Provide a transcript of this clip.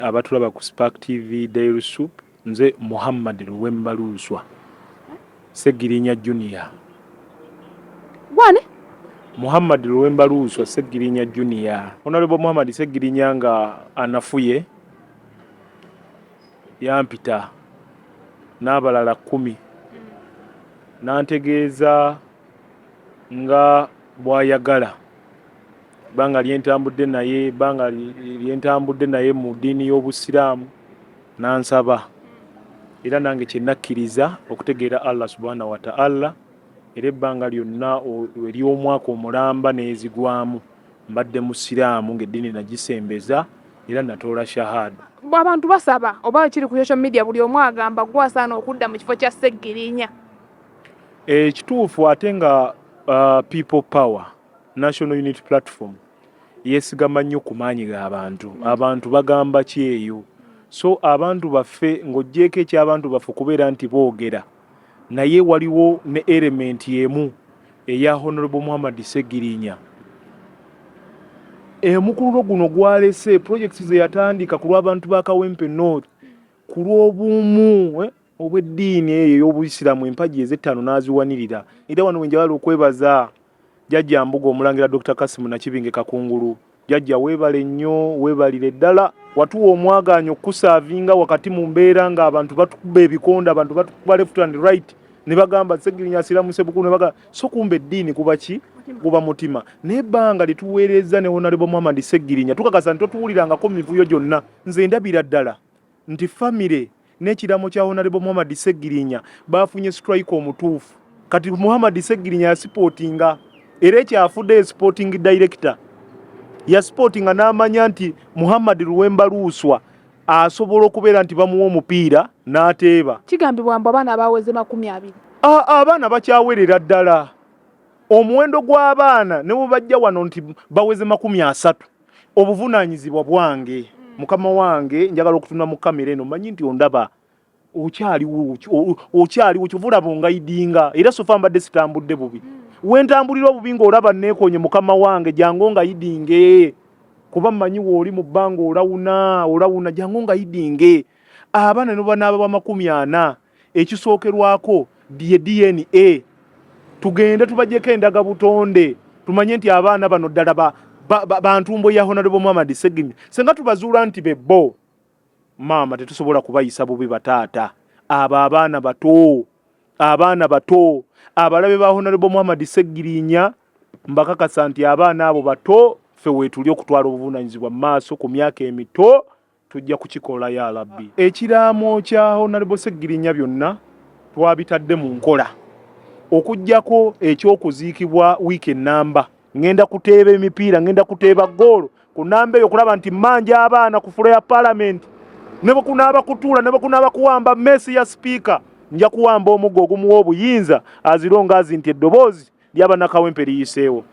abatulaba ku Spark TV Daily Soup nze Muhammad Luwemba Luswa Segirinya Junior. Bwane? Muhammad Luwemba Luswa Segirinya Junior. Honorable Muhammad Segirinya nga anafuye yampita n'abalala 10 nantegeeza nga bwayagala banga lyentambudde naye mu ddiini y'Obusiraamu nansaba era nange kye nakkiriza okutegeera Allah subhanahu wa ta'ala era ebbanga lyonna ery'omwaka omulamba neezigwamu mbadde musiraamu ng'eddiini nagisembeza era natoola shahada. Abantu basaba oba kiri ku social media buli omu agamba gwasaana okudda mu kifo kya Segirinya. Kituufu ate nga People Power National Unity Platform yesigama nnyo ku maanyi g'abantu. Abantu bagamba ki eyo? So abantu baffe ng'oggyeko eky'abantu baffe kubeera nti boogera naye waliwo ne element emu eya Honorable Muhammad Segirinya. Mukululo guno gwalese projects ze yatandika ku lw'abantu ba Kawempe North ku lw'obumu obw'eddiini eyo y'Obuyisiraamu empagi ez'ettaano n'aziwanirira. Era wano wenjawala okwebaza Jjajja Mbuga Omulangira Dr. Kasimu Nakibinge Kakungulu. Jjajja weebale nnyo, weebalire ddala. Watuwa omwagaanyo okusaavinga wakati mu mbeera ng'abantu batukuba ebikonde, abantu batukuba left and right, ne bagamba Segirinya asiramuse bukulu, ne bagamba so kumbe eddiini kuba ki? Kuba mutima. N'ebbanga lituweereza ne Honorable Muhammad Segirinya tukakasa nti totuwulirangako mu mivuyo gyonna. Nze ndabira ddala nti famire n'ekiramo kya Honorable Muhammad Segirinya baafunye strike omutuufu. Kati Muhammad Segirinya yasipotinga era ekyafudde sporting director yasportinga n'amanya nti Muhammad Luwemba Luswa asobola okubeera nti bamuwa omupiira n'ateeba. Kigambibwa mbu abaana abaweze 20. Abaana bakyawerera ddala. Omuwendo gw'abaana ne bajja wano nti baweze 30. Obuvunaanyizibwa bwange. Mukama wange njagala okutuna mu kamera eno manyi nti ondaba okyaliwo kivula bongayidinga era sofa mbadde sitambudde bubi. Wentambulira obubi ng'olaba neekonye mukama wange jangu nga yidinge kuba mmanyi wooli mu bbanga olawuna jangu nga yidinge. Abaana ne banaaba ba 40 ekisookerwako DNA tugende tubajjeko endaga butonde tumanye nti abaana bano ddala bantumbo ya Honorable Muhammad Segirinya. Senga tubazuula nti bebbo maama tetusobola kubayisa bubi bataata. Abaana bato abalabe ba Honorable Muhammad Segirinya mbakakasa nti abaana abo bato ffe weetuli okutwala obuvunaanyizibwa mu maaso ku myaka emito tujja kukikola ya Rabbi. Ekiraamo kya Honorable Segirinya byonna twabitadde mu nkola okuggyako ekyokuziikibwa wiiki ennamba. Ngenda kuteeba emipiira, ngenda kuteeba ggoolo ku nnamba eyo okulaba nti mmanja abaana ku fulo ya Parliament. Ne bwe kunaaba kutuula, ne bwe kunaaba kuwamba mmesi ya sipiika, nja kuwamba omuggo ogumuwa obuyinza azironga azi nti eddoboozi ly'Abannakawempe liyiseewo.